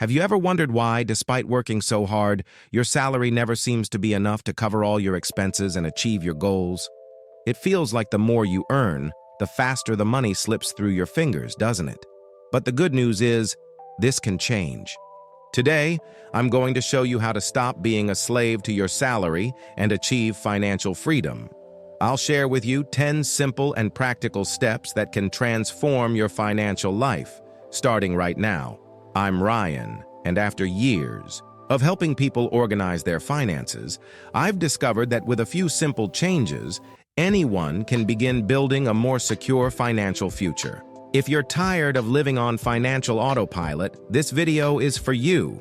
Have you ever wondered why, despite working so hard, your salary never seems to be enough to cover all your expenses and achieve your goals? It feels like the more you earn, the faster the money slips through your fingers, doesn't it? But the good news is, this can change. Today, I'm going to show you how to stop being a slave to your salary and achieve financial freedom. I'll share with you 10 simple and practical steps that can transform your financial life, starting right now. I'm Ryan, and after years of helping people organize their finances, I've discovered that with a few simple changes, anyone can begin building a more secure financial future. If you're tired of living on financial autopilot, this video is for you.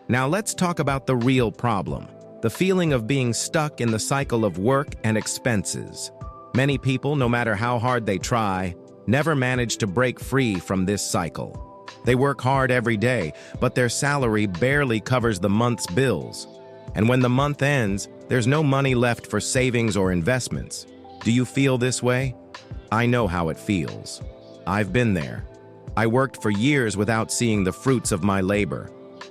Now let's talk about the real problem, the feeling of being stuck in the cycle of work and expenses. Many people, no matter how hard they try, never manage to break free from this cycle. They work hard every day, but their salary barely covers the month's bills. And when the month ends, there's no money left for savings or investments. Do you feel this way? I know how it feels. I've been there. I worked for years without seeing the fruits of my labor.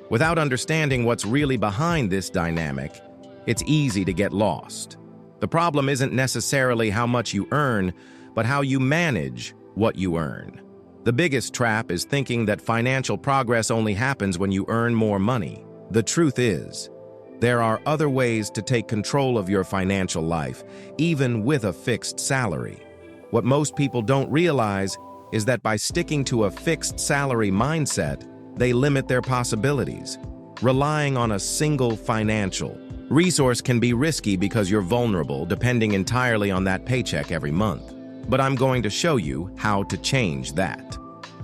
Without understanding what's really behind this dynamic, it's easy to get lost. The problem isn't necessarily how much you earn, but how you manage what you earn. The biggest trap is thinking that financial progress only happens when you earn more money. The truth is, there are other ways to take control of your financial life, even with a fixed salary. What most people don't realize is that by sticking to a fixed salary mindset, they limit their possibilities. Relying on a single financial resource can be risky because you're vulnerable, depending entirely on that paycheck every month. But I'm going to show you how to change that.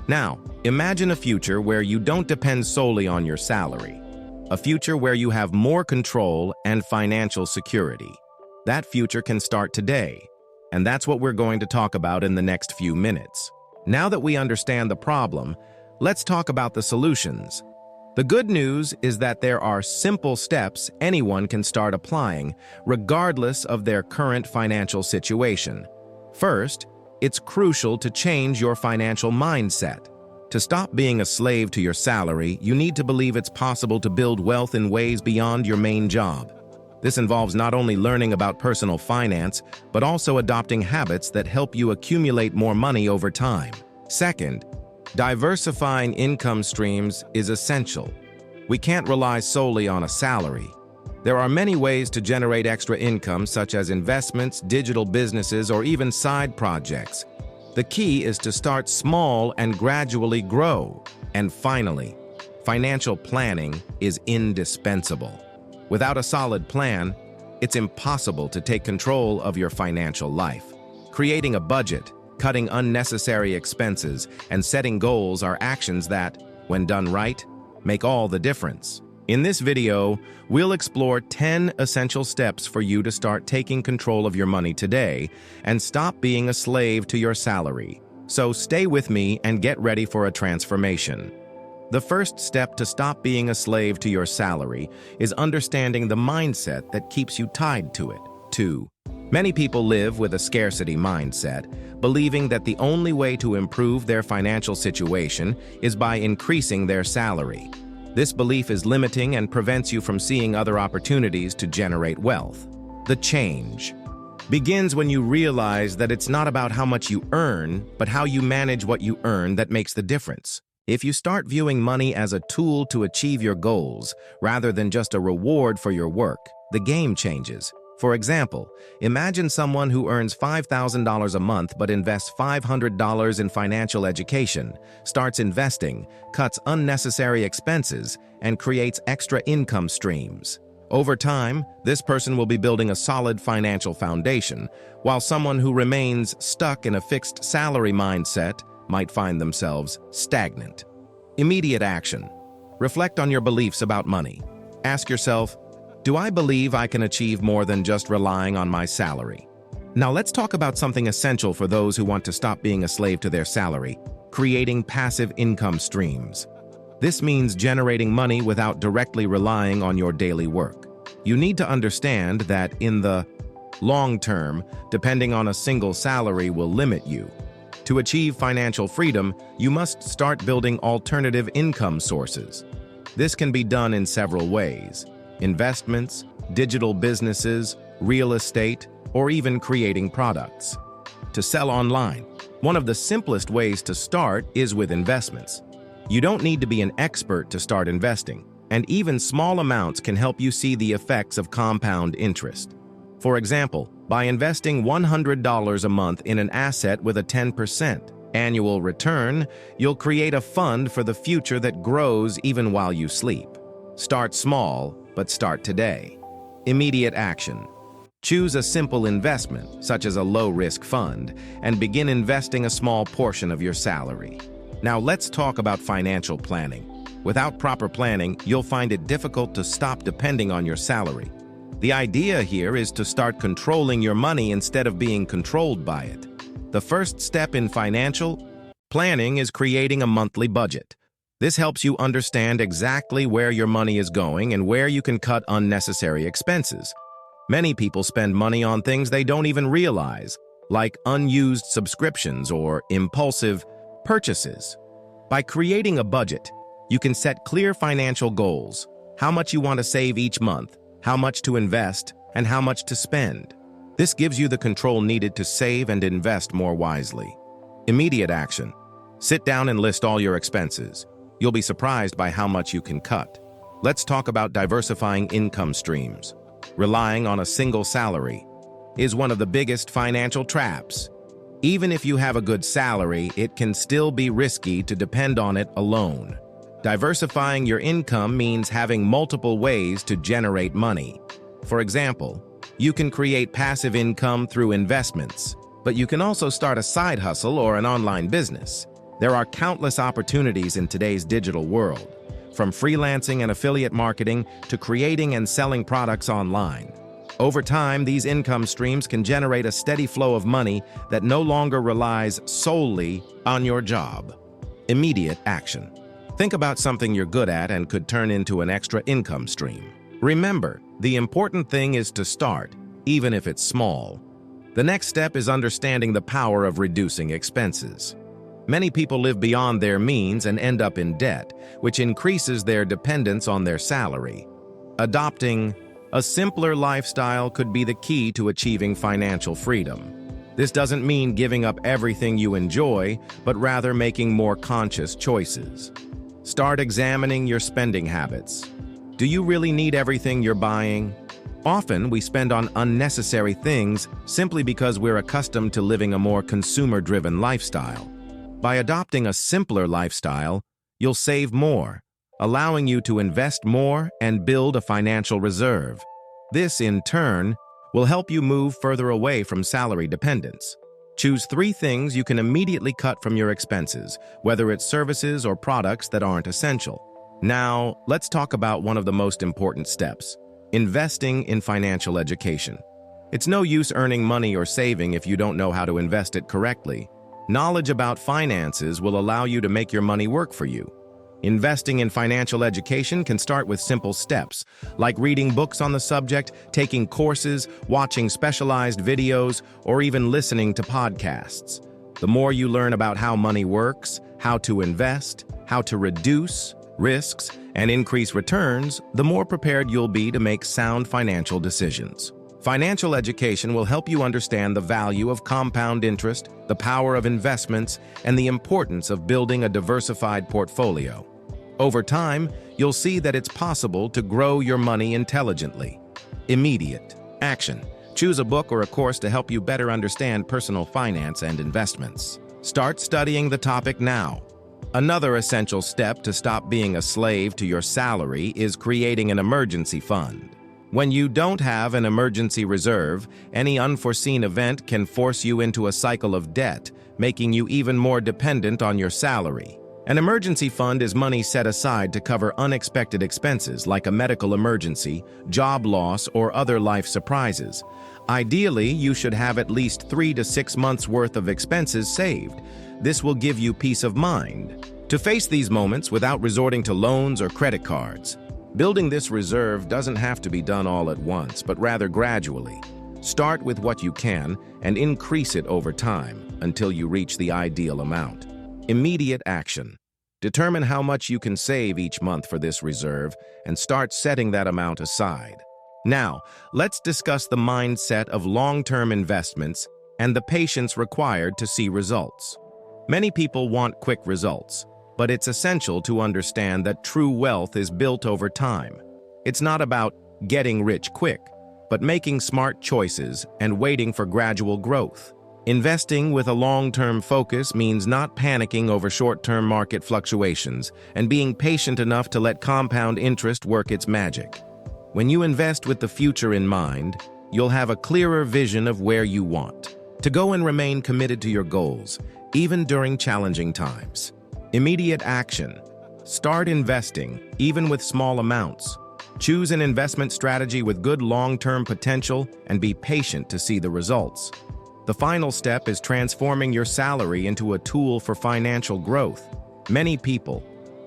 Now, imagine a future where you don't depend solely on your salary. A future where you have more control and financial security. That future can start today, and that's what we're going to talk about in the next few minutes. Now that we understand the problem, let's talk about the solutions. The good news is that there are simple steps anyone can start applying, regardless of their current financial situation. First, it's crucial to change your financial mindset. To stop being a slave to your salary, you need to believe it's possible to build wealth in ways beyond your main job. This involves not only learning about personal finance, but also adopting habits that help you accumulate more money over time. Second, diversifying income streams is essential. We can't rely solely on a salary. There are many ways to generate extra income, such as investments, digital businesses, or even side projects. The key is to start small and gradually grow. And finally, financial planning is indispensable. Without a solid plan, it's impossible to take control of your financial life. Creating a budget, cutting unnecessary expenses, and setting goals are actions that, when done right, make all the difference. In this video, we'll explore 10 essential steps for you to start taking control of your money today and stop being a slave to your salary. So stay with me and get ready for a transformation. The first step to stop being a slave to your salary is understanding the mindset that keeps you tied to it. 2. Many people live with a scarcity mindset, believing that the only way to improve their financial situation is by increasing their salary. This belief is limiting and prevents you from seeing other opportunities to generate wealth. The change begins when you realize that it's not about how much you earn, but how you manage what you earn that makes the difference. If you start viewing money as a tool to achieve your goals, rather than just a reward for your work, the game changes. For example, imagine someone who earns $5,000 a month but invests $500 in financial education, starts investing, cuts unnecessary expenses, and creates extra income streams. Over time, this person will be building a solid financial foundation, while someone who remains stuck in a fixed salary mindset might find themselves stagnant. Immediate action. Reflect on your beliefs about money. Ask yourself, do I believe I can achieve more than just relying on my salary? Now let's talk about something essential for those who want to stop being a slave to their salary: creating passive income streams. This means generating money without directly relying on your daily work. You need to understand that in the long term, depending on a single salary will limit you. To achieve financial freedom, you must start building alternative income sources. This can be done in several ways: investments, digital businesses, real estate, or even creating products. To sell online, one of the simplest ways to start is with investments. You don't need to be an expert to start investing, and even small amounts can help you see the effects of compound interest. For example, by investing $100 a month in an asset with a 10% annual return, you'll create a fund for the future that grows even while you sleep. Start small, but start today. Immediate action. Choose a simple investment, such as a low-risk fund, and begin investing a small portion of your salary. Now let's talk about financial planning. Without proper planning, you'll find it difficult to stop depending on your salary. The idea here is to start controlling your money instead of being controlled by it. The first step in financial planning is creating a monthly budget. This helps you understand exactly where your money is going and where you can cut unnecessary expenses. Many people spend money on things they don't even realize, like unused subscriptions or impulsive purchases. By creating a budget, you can set clear financial goals: how much you want to save each month, how much to invest, and how much to spend. This gives you the control needed to save and invest more wisely. Immediate action. Sit down and list all your expenses. You'll be surprised by how much you can cut. Let's talk about diversifying income streams. Relying on a single salary is one of the biggest financial traps. Even if you have a good salary, it can still be risky to depend on it alone. Diversifying your income means having multiple ways to generate money. For example, you can create passive income through investments, but you can also start a side hustle or an online business. There are countless opportunities in today's digital world, from freelancing and affiliate marketing to creating and selling products online. Over time, these income streams can generate a steady flow of money that no longer relies solely on your job. Immediate action. Think about something you're good at and could turn into an extra income stream. Remember, the important thing is to start, even if it's small. The next step is understanding the power of reducing expenses. Many people live beyond their means and end up in debt, which increases their dependence on their salary. Adopting a simpler lifestyle could be the key to achieving financial freedom. This doesn't mean giving up everything you enjoy, but rather making more conscious choices. Start examining your spending habits. Do you really need everything you're buying? Often, we spend on unnecessary things simply because we're accustomed to living a more consumer-driven lifestyle. By adopting a simpler lifestyle, you'll save more, allowing you to invest more and build a financial reserve. This, in turn, will help you move further away from salary dependence. Choose 3 things you can immediately cut from your expenses, whether it's services or products that aren't essential. Now, let's talk about one of the most important steps: investing in financial education. It's no use earning money or saving if you don't know how to invest it correctly. Knowledge about finances will allow you to make your money work for you. Investing in financial education can start with simple steps, like reading books on the subject, taking courses, watching specialized videos, or even listening to podcasts. The more you learn about how money works, how to invest, how to reduce risks, and increase returns, the more prepared you'll be to make sound financial decisions. Financial education will help you understand the value of compound interest, the power of investments, and the importance of building a diversified portfolio. Over time, you'll see that it's possible to grow your money intelligently. Immediate action. Choose a book or a course to help you better understand personal finance and investments. Start studying the topic now. Another essential step to stop being a slave to your salary is creating an emergency fund. When you don't have an emergency reserve, any unforeseen event can force you into a cycle of debt, making you even more dependent on your salary. An emergency fund is money set aside to cover unexpected expenses like a medical emergency, job loss, or other life surprises. Ideally, you should have at least 3 to 6 months' worth of expenses saved. This will give you peace of mind to face these moments without resorting to loans or credit cards. Building this reserve doesn't have to be done all at once, but rather gradually. Start with what you can and increase it over time until you reach the ideal amount. Immediate action. Determine how much you can save each month for this reserve and start setting that amount aside. Now, let's discuss the mindset of long-term investments and the patience required to see results. Many people want quick results, but it's essential to understand that true wealth is built over time. It's not about getting rich quick, but making smart choices and waiting for gradual growth. Investing with a long-term focus means not panicking over short-term market fluctuations and being patient enough to let compound interest work its magic. When you invest with the future in mind, you'll have a clearer vision of where you want to go and remain committed to your goals, even during challenging times. Immediate action. Start investing, even with small amounts. Choose an investment strategy with good long-term potential and be patient to see the results. The final step is transforming your salary into a tool for financial growth. Many people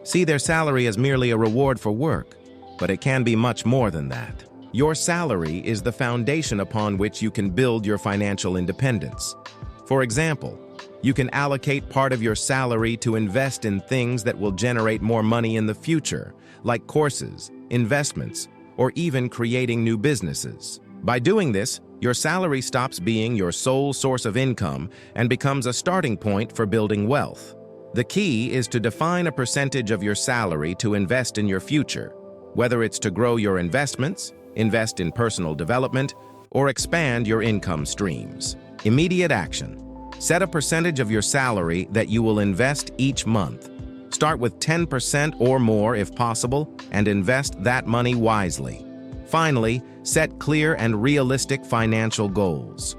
see their salary as merely a reward for work, but it can be much more than that. Your salary is the foundation upon which you can build your financial independence. For example, you can allocate part of your salary to invest in things that will generate more money in the future, like courses, investments, or even creating new businesses. By doing this, your salary stops being your sole source of income and becomes a starting point for building wealth. The key is to define a percentage of your salary to invest in your future, whether it's to grow your investments, invest in personal development, or expand your income streams. Immediate action. Set a percentage of your salary that you will invest each month. Start with 10% or more if possible, and invest that money wisely. Finally, set clear and realistic financial goals.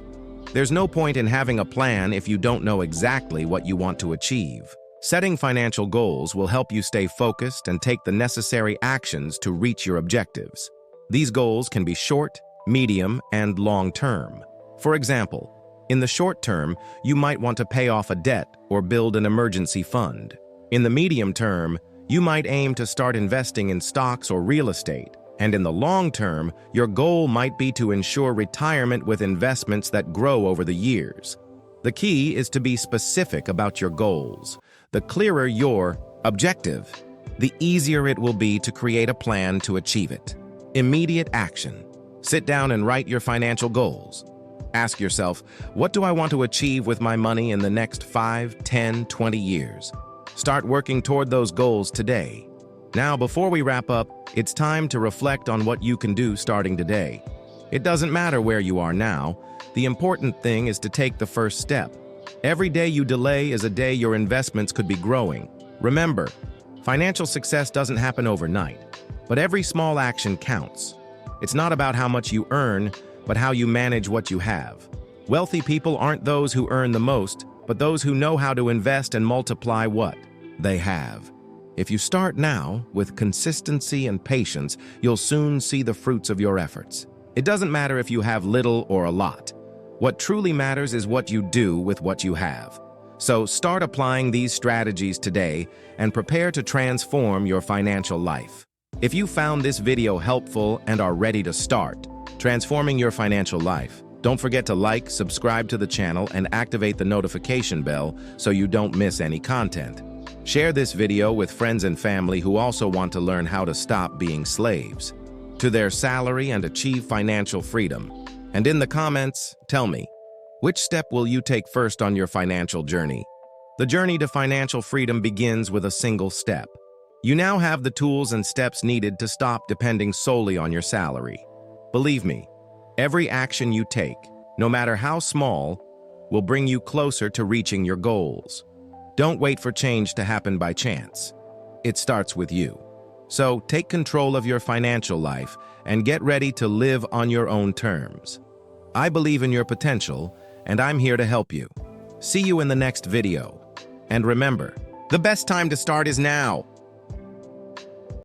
There's no point in having a plan if you don't know exactly what you want to achieve. Setting financial goals will help you stay focused and take the necessary actions to reach your objectives. These goals can be short, medium, and long-term. For example, in the short term, you might want to pay off a debt or build an emergency fund. In the medium term, you might aim to start investing in stocks or real estate. And in the long term, your goal might be to ensure retirement with investments that grow over the years. The key is to be specific about your goals. The clearer your objective, the easier it will be to create a plan to achieve it. Immediate action. Sit down and write your financial goals. Ask yourself, what do I want to achieve with my money in the next 5, 10, 20 years? Start working toward those goals today. Now, before we wrap up, it's time to reflect on what you can do starting today. It doesn't matter where you are now. The important thing is to take the first step. Every day you delay is a day your investments could be growing. Remember, financial success doesn't happen overnight, but every small action counts. It's not about how much you earn, but how you manage what you have. Wealthy people aren't those who earn the most, but those who know how to invest and multiply what they have. If you start now, with consistency and patience, you'll soon see the fruits of your efforts. It doesn't matter if you have little or a lot. What truly matters is what you do with what you have. So start applying these strategies today and prepare to transform your financial life. If you found this video helpful and are ready to start transforming your financial life, don't forget to like, subscribe to the channel, and activate the notification bell so you don't miss any content. Share this video with friends and family who also want to learn how to stop being slaves to their salary and achieve financial freedom. And in the comments, tell me, which step will you take first on your financial journey? The journey to financial freedom begins with a single step. You now have the tools and steps needed to stop depending solely on your salary. Believe me, every action you take, no matter how small, will bring you closer to reaching your goals. Don't wait for change to happen by chance. It starts with you. So take control of your financial life and get ready to live on your own terms. I believe in your potential, and I'm here to help you. See you in the next video. And remember, the best time to start is now.